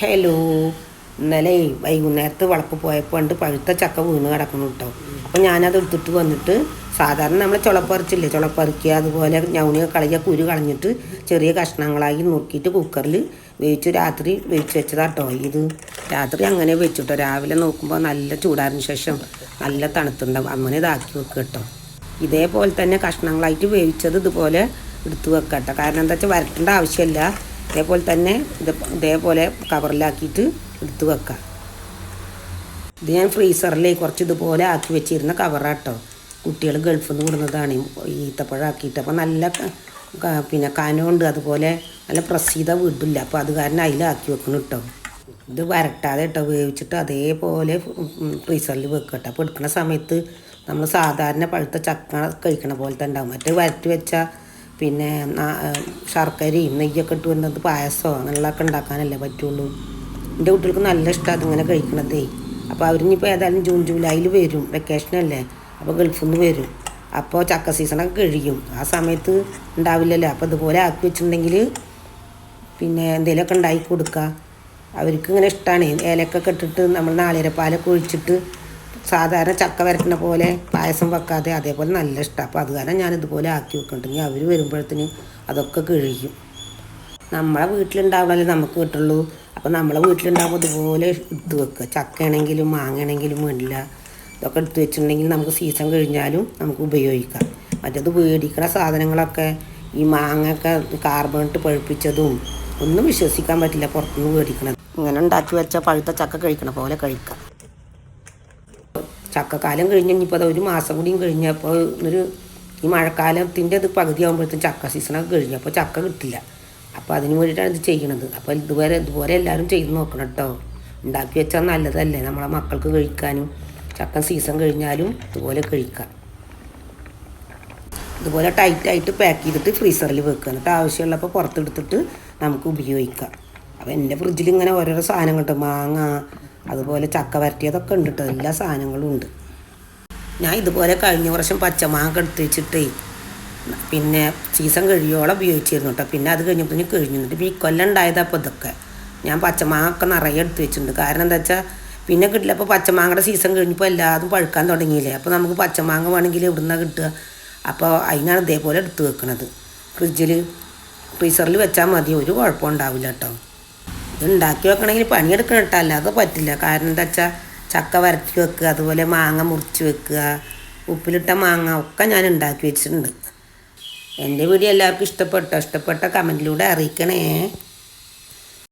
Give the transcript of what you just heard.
Hello, ഇന്നലെ വൈകുന്നേരത്ത് വളപ്പ് പോയപ്പോൾ ഉണ്ട് പഴുത്ത ചക്ക വീണ് കിടക്കണം കേട്ടോ. അപ്പോൾ ഞാനത് എടുത്തിട്ട് വന്നിട്ട് സാധാരണ നമ്മൾ ചുളപ്പറിച്ചില്ലേ, ചുളപ്പറിക്കുക, അതുപോലെ ഞവണിയൊക്കെ കളയുക, കുരു കളഞ്ഞിട്ട് ചെറിയ കഷ്ണങ്ങളായി നുറുക്കിയിട്ട് കുക്കറിൽ വേവിച്ച് രാത്രി വേവിച്ച് വെച്ചതാട്ടോ. ഇത് രാത്രി അങ്ങനെ വെച്ചിട്ടോ. രാവിലെ നോക്കുമ്പോൾ നല്ല ചൂടാറിന് ശേഷം നല്ല തണുത്തുണ്ടാവും. അങ്ങനെ ഇതാക്കി വെക്കുക കേട്ടോ. ഇതേപോലെ തന്നെ കഷ്ണങ്ങളായിട്ട് വേവിച്ചത് ഇതുപോലെ എടുത്ത് വെക്കുക കേട്ടോ. കാരണം എന്താ വെച്ചാൽ വരട്ടേണ്ട ആവശ്യമില്ല. ഇതേപോലെ തന്നെ ഇതേപോലെ കവറിലാക്കിയിട്ട് എടുത്ത് വെക്കാം. ഇത് ഞാൻ ഫ്രീസറിൽ കുറച്ച് ഇതുപോലെ ആക്കി വെച്ചിരുന്ന കവറാട്ടോ. കുട്ടികൾ ഗൾഫിൽ നിന്ന് വിടുന്നതാണ് ഈത്തപ്പഴം ആക്കിയിട്ട്. അപ്പോൾ നല്ല പിന്നെ കനമുണ്ട്, അതുപോലെ നല്ല പ്രസ് ചെയ്താൽ വിടില്ല. അപ്പോൾ അത് കാരണം അതിലാക്കി വെക്കണം കേട്ടോ. ഇത് വരട്ടാതെ കേട്ടോ, വേവിച്ചിട്ട് അതേപോലെ ഫ്രീസറിൽ വെക്കുക കേട്ടോ. അപ്പോൾ എടുക്കുന്ന സമയത്ത് നമ്മൾ സാധാരണ പഴുത്ത ചക്ക കഴിക്കണ പോലത്തെ ഉണ്ടാവും. മറ്റേ വരട്ടി വെച്ചാൽ പിന്നെ ശർക്കരയും നെയ്യൊക്കെ ഇട്ട് വരുന്നത് പായസമോ അങ്ങനെയുള്ളതൊക്കെ ഉണ്ടാക്കാനല്ലേ പറ്റുള്ളൂ. എൻ്റെ കുട്ടികൾക്ക് നല്ല ഇഷ്ടമാണ് അതിങ്ങനെ കഴിക്കണതേ. അപ്പോൾ അവരിനിപ്പോൾ ഏതായാലും ജൂൺ ജൂലൈയിൽ വരും, വെക്കേഷനല്ലേ. അപ്പോൾ ഗൾഫിൽ നിന്ന് വരും. അപ്പോൾ ചക്ക സീസണൊക്കെ കഴിയും. ആ സമയത്ത് ഉണ്ടാവില്ലല്ലോ. അപ്പോൾ ഇതുപോലെ ആക്കി വെച്ചിട്ടുണ്ടെങ്കിൽ പിന്നെ എന്തെങ്കിലുമൊക്കെ ഉണ്ടാക്കി കൊടുക്കുക. അവർക്ക് ഇങ്ങനെ ഇഷ്ടമാണ്. ഏലക്കൊക്കെ ഇട്ടിട്ട് നമ്മൾ നാളികേരപ്പാലൊക്കെ ഒഴിച്ചിട്ട് സാധാരണ ചക്ക വരട്ടുന്ന പോലെ പായസം വെക്കാതെ അതേപോലെ നല്ല ഇഷ്ടമാണ്. അപ്പോൾ അത് കാരണം ഞാനിതുപോലെ ആക്കി വെക്കുന്നുണ്ടെങ്കിൽ അവർ വരുമ്പോഴത്തേന് അതൊക്കെ കഴിയും. നമ്മളെ വീട്ടിലുണ്ടാവുമ്പോഴല്ലേ നമുക്ക് കിട്ടുള്ളൂ. അപ്പോൾ നമ്മളെ വീട്ടിലുണ്ടാകുമ്പോൾ ഇതുപോലെ എടുത്ത് വെക്കുക. ചക്കയാണെങ്കിലും മാങ്ങയാണെങ്കിലും വേണ്ടില്ല, ഇതൊക്കെ എടുത്ത് വെച്ചിട്ടുണ്ടെങ്കിൽ നമുക്ക് സീസൺ കഴിഞ്ഞാലും നമുക്ക് ഉപയോഗിക്കാം. മറ്റേത് മേടിക്കുന്ന സാധനങ്ങളൊക്കെ ഈ മാങ്ങയൊക്കെ കാർബണിട്ട് പഴുപ്പിച്ചതും ഒന്നും വിശ്വസിക്കാൻ പറ്റില്ല, പുറത്തുനിന്ന് മേടിക്കണത്. ഇങ്ങനെ ഉണ്ടാക്കി വെച്ചാൽ പഴുത്ത ചക്ക കഴിക്കണ പോലെ കഴിക്കാം. ചക്കക്കാലം കഴിഞ്ഞ് കഴിഞ്ഞപ്പോൾ അത് 1 മാസം കൂടിയും കഴിഞ്ഞപ്പോൾ ഈ മഴക്കാലത്തിൻ്റെ അത് പകുതി ആകുമ്പോഴത്തേക്കും ചക്ക സീസണൊക്കെ കഴിഞ്ഞു. അപ്പോൾ ചക്ക കിട്ടില്ല. അപ്പോൾ അതിന് വേണ്ടിയിട്ടാണ് ഇത് ചെയ്യണത്. അപ്പോൾ ഇതുപോലെ എല്ലാവരും ചെയ്ത് നോക്കണം കേട്ടോ. ഉണ്ടാക്കി വെച്ചാൽ നല്ലതല്ലേ, നമ്മളെ മക്കൾക്ക് കഴിക്കാനും. ചക്ക സീസൺ കഴിഞ്ഞാലും ഇതുപോലെ കഴിക്കാം. ഇതുപോലെ ടൈറ്റായിട്ട് പാക്ക് ചെയ്തിട്ട് ഫ്രീസറിൽ വെക്കുക. എന്നിട്ട് ആവശ്യമുള്ളപ്പോൾ പുറത്തെടുത്തിട്ട് നമുക്ക് ഉപയോഗിക്കാം. അപ്പോൾ എൻ്റെ ഫ്രിഡ്ജിൽ ഇങ്ങനെ ഓരോരോ സാധനങ്ങൾ ഉണ്ട്. മാങ്ങ, അതുപോലെ ചക്ക വരട്ടിയതൊക്കെ ഉണ്ട് കേട്ടോ. എല്ലാ സാധനങ്ങളും ഉണ്ട്. ഞാൻ ഇതുപോലെ കഴിഞ്ഞ വർഷം പച്ചമാങ്ങ എടുത്ത് വെച്ചിട്ടേ പിന്നെ സീസൺ കഴിയോളം ഉപയോഗിച്ചിരുന്നു കേട്ടോ. പിന്നെ അത് കഴിഞ്ഞപ്പോൾ കഴിഞ്ഞു. എന്നിട്ട് ഈ കൊല്ലം ഉണ്ടായത്. അപ്പോൾ ഇതൊക്കെ ഞാൻ പച്ചമാങ്ങ ഒക്കെ നിറയെ എടുത്ത് വെച്ചിട്ടുണ്ട്. കാരണം എന്താ വെച്ചാൽ പിന്നെ കിട്ടില്ല. അപ്പോൾ പച്ചമാങ്ങയുടെ സീസൺ കഴിഞ്ഞപ്പോൾ എല്ലാതും പഴുക്കാൻ തുടങ്ങിയില്ലേ. അപ്പോൾ നമുക്ക് പച്ചമാങ്ങ വേണമെങ്കിൽ എവിടുന്നാണ് കിട്ടുക. അപ്പോൾ അതിനാണ് ഇതേപോലെ എടുത്ത് വെക്കണത്. ഫ്രീസറിൽ വെച്ചാൽ മതി, ഒരു കുഴപ്പം ഉണ്ടാവില്ല കേട്ടോ. ഇത് ഉണ്ടാക്കി വെക്കണമെങ്കിൽ പണിയെടുക്കണം കേട്ടോ, അല്ലാതെ പറ്റില്ല. കാരണം എന്താ വെച്ചാൽ ചക്ക വരട്ടി വെക്കുക, അതുപോലെ മാങ്ങ മുറിച്ച് വെക്കുക, ഉപ്പിലിട്ട മാങ്ങ ഒക്കെ ഞാൻ ഉണ്ടാക്കി വെച്ചിട്ടുണ്ട്. എൻ്റെ വീഡിയോ എല്ലാവർക്കും ഇഷ്ടപ്പെട്ട കമൻറ്റിലൂടെ അറിയിക്കണേ.